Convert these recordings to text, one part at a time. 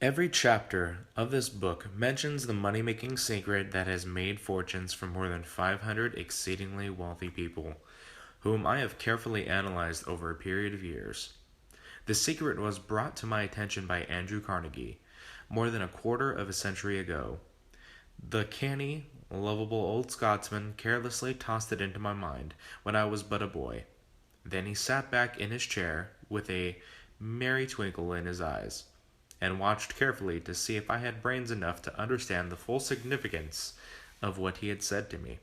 Every chapter of this book mentions the money-making secret that has made fortunes for more than 500 exceedingly wealthy people, whom I have carefully analyzed over a period of years. The secret was brought to my attention by Andrew Carnegie more than a quarter of a century ago. The canny, lovable old Scotsman carelessly tossed it into my mind when I was but a boy. Then he sat back in his chair with a merry twinkle in his eyes, and watched carefully to see if I had brains enough to understand the full significance of what he had said to me.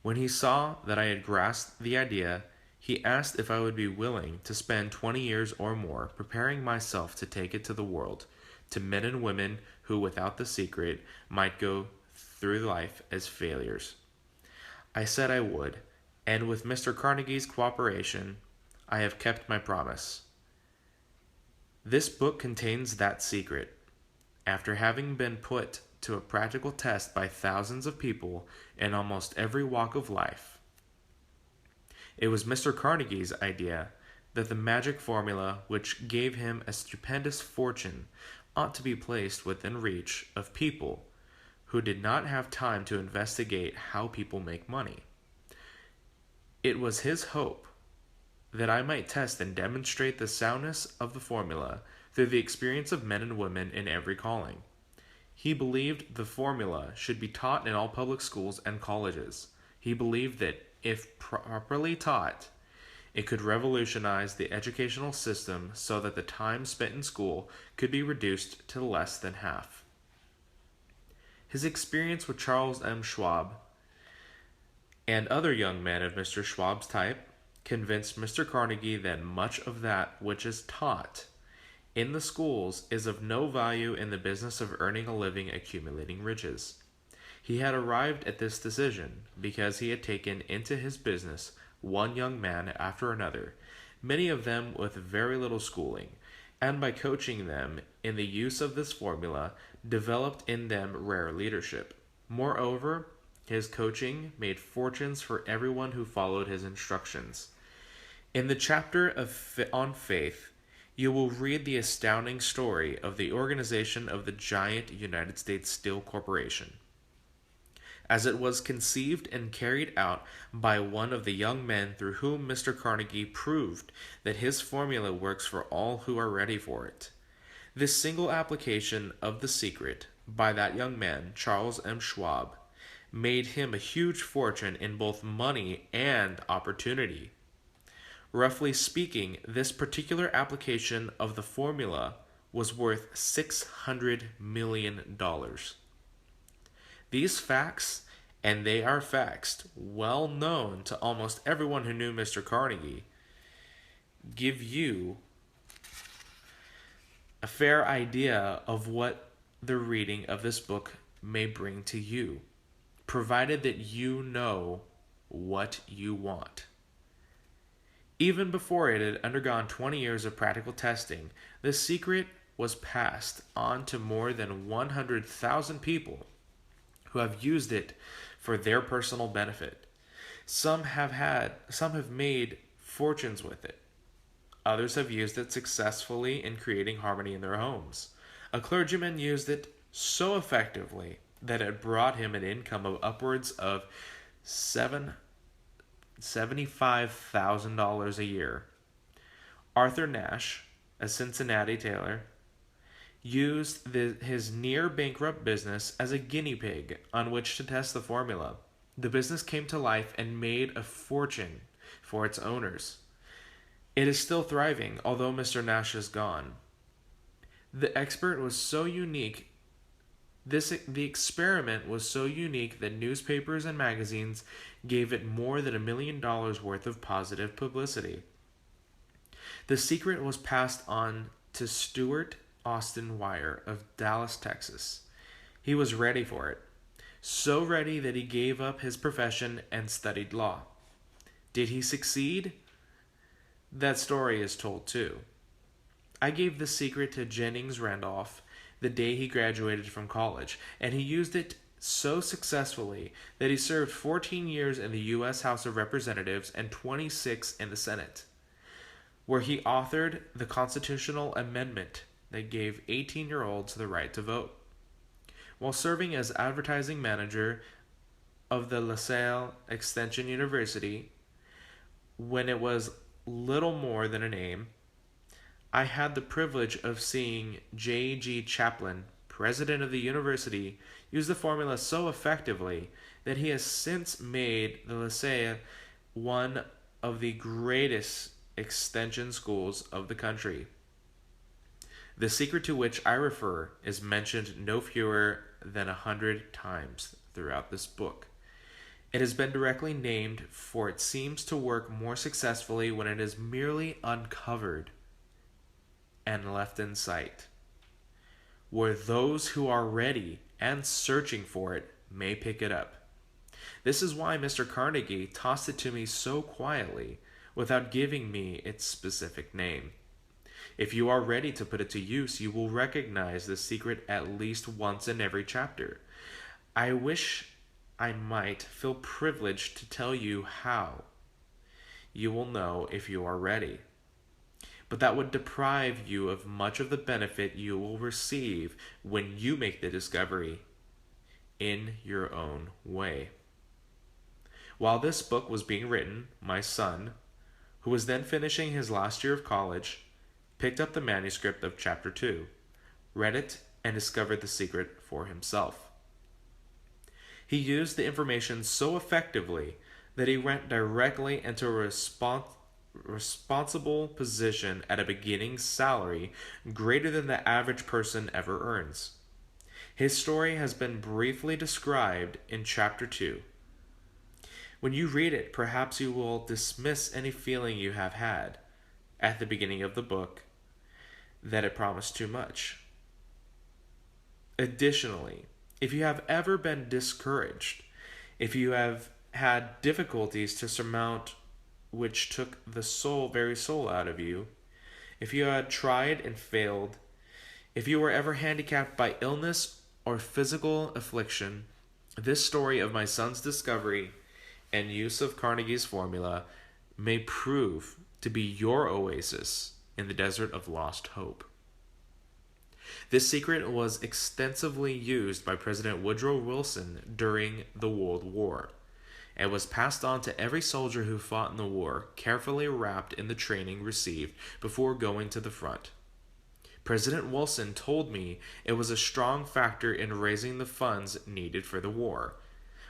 When he saw that I had grasped the idea, he asked if I would be willing to spend 20 years or more preparing myself to take it to the world, to men and women who, without the secret, might go through life as failures. I said I would, and with Mr. Carnegie's cooperation, I have kept my promise. This book contains that secret. After having been put to a practical test by thousands of people in almost every walk of life, it was Mr. Carnegie's idea that the magic formula which gave him a stupendous fortune ought to be placed within reach of people who did not have time to investigate how people make money. It was his hope that I might test and demonstrate the soundness of the formula through the experience of men and women in every calling. He believed the formula should be taught in all public schools and colleges. He believed that, if properly taught, it could revolutionize the educational system so that the time spent in school could be reduced to less than half. His experience with Charles M. Schwab and other young men of Mr. Schwab's type convinced Mr. Carnegie that much of that which is taught in the schools is of no value in the business of earning a living accumulating riches. He had arrived at this decision because he had taken into his business one young man after another, many of them with very little schooling, and by coaching them in the use of this formula, developed in them rare leadership. Moreover, his coaching made fortunes for everyone who followed his instructions. In the chapter on faith, you will read the astounding story of the organization of the giant United States Steel Corporation, as it was conceived and carried out by one of the young men through whom Mr. Carnegie proved that his formula works for all who are ready for it. This single application of the secret by that young man, Charles M. Schwab, made him a huge fortune in both money and opportunity. Roughly speaking, this particular application of the formula was worth $600 million. These facts, and they are facts well known to almost everyone who knew Mr. Carnegie, give you a fair idea of what the reading of this book may bring to you, provided that you know what you want. Even before it had undergone 20 years of practical testing, the secret was passed on to more than 100,000 people who have used it for their personal benefit. Some have made fortunes with it. Others have used it successfully in creating harmony in their homes. A clergyman used it so effectively that it brought him an income of upwards of $75,000 a year. Arthur Nash, a Cincinnati tailor, used his near-bankrupt business as a guinea pig on which to test the formula. The business came to life and made a fortune for its owners. It is still thriving, although Mr. Nash is gone. The experiment was so unique that newspapers and magazines gave it more than $1 million worth of positive publicity. The secret was passed on to Stuart Austin Wire of Dallas, Texas. He was ready for it, so ready that he gave up his profession and studied law. Did he succeed? That story is told too. I gave the secret to Jennings Randolph the day he graduated from college, and he used it so successfully that he served 14 years in the U.S. House of Representatives and 26 in the Senate, where he authored the constitutional amendment that gave 18-year-olds the right to vote. While serving as advertising manager of the LaSalle Extension University, when it was little more than a name, I had the privilege of seeing J.G. Chaplin, president of the university, use the formula so effectively that he has since made the LaSalle one of the greatest extension schools of the country. The secret to which I refer is mentioned no fewer than 100 times throughout this book. It has been directly named, for it seems to work more successfully when it is merely uncovered and left in sight, where those who are ready and searching for it may pick it up. This is why Mr. Carnegie tossed it to me so quietly, without giving me its specific name. If you are ready to put it to use, you will recognize the secret at least once in every chapter. I wish I might feel privileged to tell you how. You will know if you are ready. But that would deprive you of much of the benefit you will receive when you make the discovery in your own way. While this book was being written, my son, who was then finishing his last year of college, picked up the manuscript of Chapter 2, read it, and discovered the secret for himself. He used the information so effectively that he went directly into a responsible position at a beginning salary greater than the average person ever earns. His story has been briefly described in Chapter 2. When you read it, perhaps you will dismiss any feeling you have had at the beginning of the book that it promised too much. Additionally, if you have ever been discouraged, if you have had difficulties to surmount which took the very soul out of you, if you had tried and failed, if you were ever handicapped by illness or physical affliction, this story of my son's discovery and use of Carnegie's formula may prove to be your oasis in the desert of lost hope. This secret was extensively used by President Woodrow Wilson during the World War, and was passed on to every soldier who fought in the war, carefully wrapped in the training received before going to the front. President Wilson told me it was a strong factor in raising the funds needed for the war.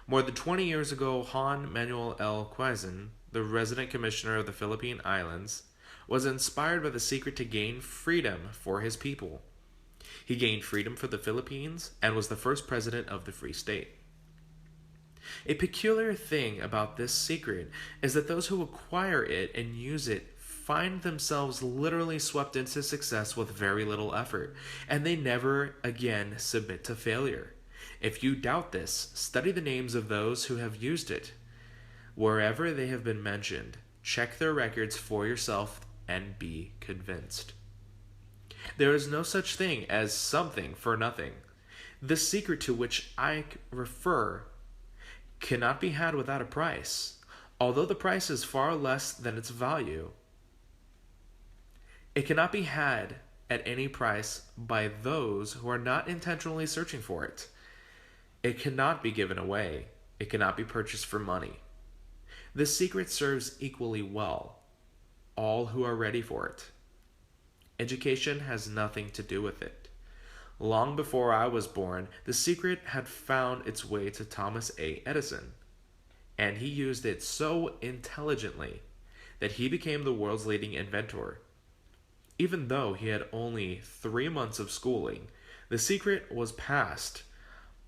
More than 20 years ago, Juan Manuel L. Quezon, the resident commissioner of the Philippine Islands, was inspired by the secret to gain freedom for his people. He gained freedom for the Philippines and was the first president of the Free State. A peculiar thing about this secret is that those who acquire it and use it find themselves literally swept into success with very little effort, and they never again submit to failure. If you doubt this, study the names of those who have used it. Wherever they have been mentioned, check their records for yourself and be convinced. There is no such thing as something for nothing. The secret to which I refer cannot be had without a price, although the price is far less than its value. It cannot be had at any price by those who are not intentionally searching for it. It cannot be given away. It cannot be purchased for money. The secret serves equally well all who are ready for it. Education has nothing to do with it. Long before I was born, the secret had found its way to Thomas A. Edison, and he used it so intelligently that he became the world's leading inventor. Even though he had only 3 months of schooling, the secret was passed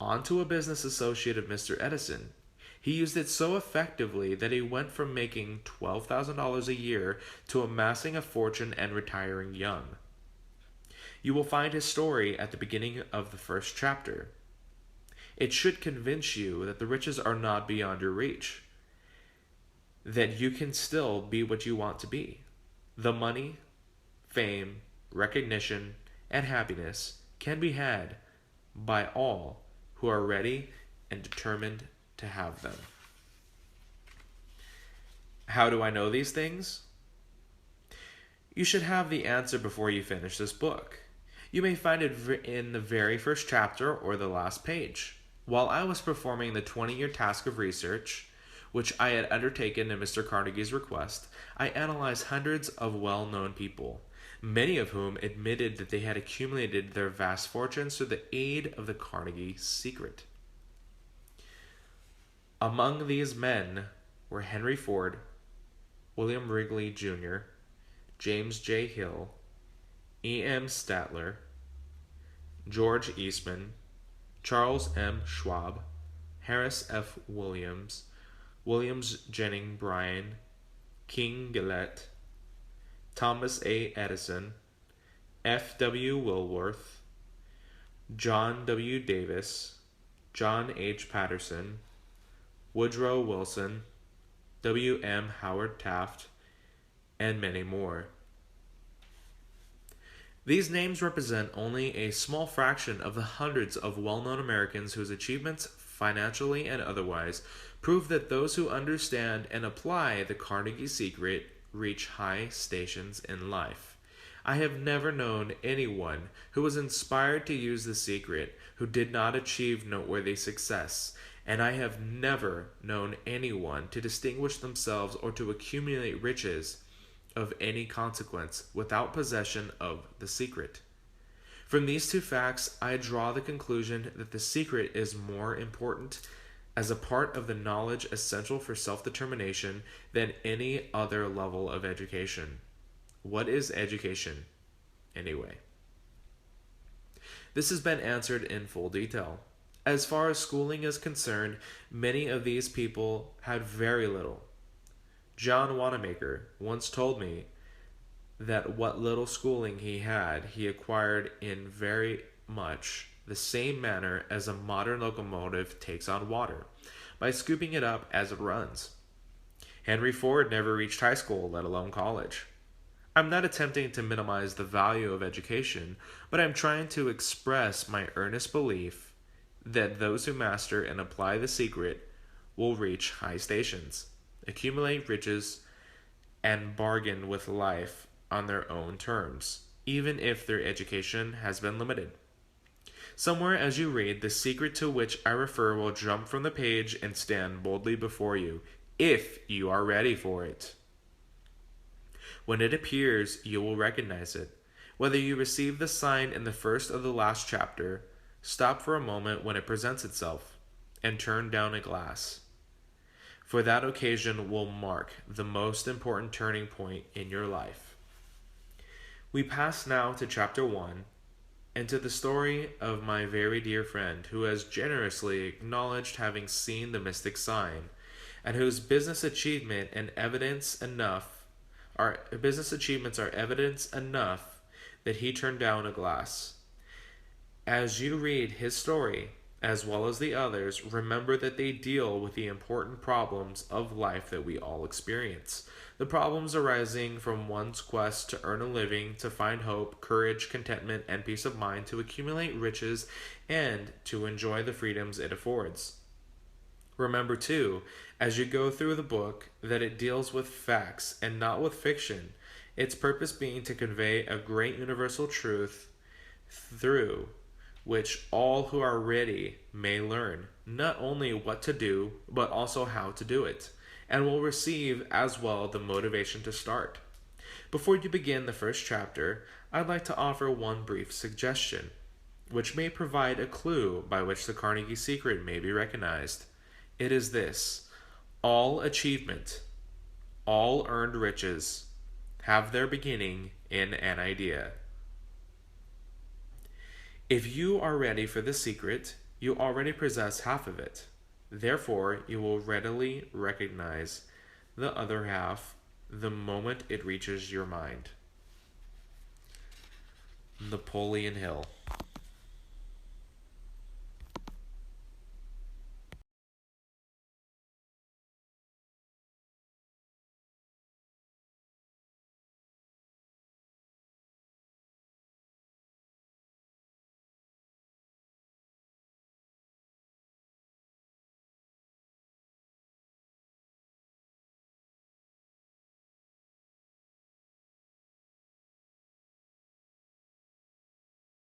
on to a business associate of Mr. Edison. He used it so effectively that he went from making $12,000 a year to amassing a fortune and retiring young. You will find his story at the beginning of the first chapter. It should convince you that the riches are not beyond your reach, that you can still be what you want to be. The money, fame, recognition, and happiness can be had by all who are ready and determined to have them. How do I know these things? You should have the answer before you finish this book. You may find it in the very first chapter or the last page. While I was performing the 20-year task of research, which I had undertaken at Mr. Carnegie's request, I analyzed hundreds of well known people, many of whom admitted that they had accumulated their vast fortunes through the aid of the Carnegie secret. Among these men were Henry Ford, William Wrigley Jr., James J. Hill, E.M. Statler, George Eastman, Charles M. Schwab, Harris F. Williams, Williams Jennings Bryan, King Gillette, Thomas A. Edison, F. W. Woolworth, John W. Davis, John H. Patterson, Woodrow Wilson, W. M. Howard Taft, and many more. These names represent only a small fraction of the hundreds of well-known Americans whose achievements, financially and otherwise, prove that those who understand and apply the Carnegie secret reach high stations in life. I have never known anyone who was inspired to use the secret who did not achieve noteworthy success, and I have never known anyone to distinguish themselves or to accumulate riches of any consequence without possession of the secret. From these two facts, I draw the conclusion that the secret is more important as a part of the knowledge essential for self-determination than any other level of education. What is education, anyway? This has been answered in full detail. As far as schooling is concerned, many of these people had very little. John Wanamaker once told me that what little schooling he had, he acquired in very much the same manner as a modern locomotive takes on water, by scooping it up as it runs. Henry Ford never reached high school, let alone college. I'm not attempting to minimize the value of education, but I'm trying to express my earnest belief that those who master and apply the secret will reach high stations, accumulate riches, and bargain with life on their own terms, even if their education has been limited. Somewhere as you read, the secret to which I refer will jump from the page and stand boldly before you, if you are ready for it. When it appears, you will recognize it. Whether you receive the sign in the first or the last chapter, stop for a moment when it presents itself, and turn down a glass. For that occasion will mark the most important turning point in your life. We pass now to chapter 1, and to the story of my very dear friend who has generously acknowledged having seen the mystic sign, and whose business achievements are evidence enough that he turned down a glass. As you read his story, as well as the others, remember that they deal with the important problems of life that we all experience. The problems arising from one's quest to earn a living, to find hope, courage, contentment, and peace of mind, to accumulate riches, and to enjoy the freedoms it affords. Remember, too, as you go through the book, that it deals with facts and not with fiction, its purpose being to convey a great universal truth through which all who are ready may learn not only what to do, but also how to do it, and will receive as well the motivation to start. Before you begin the first chapter, I'd like to offer one brief suggestion, which may provide a clue by which the Carnegie secret may be recognized. It is this: all achievement, all earned riches, have their beginning in an idea. If you are ready for the secret, you already possess half of it. Therefore, you will readily recognize the other half the moment it reaches your mind. Napoleon Hill.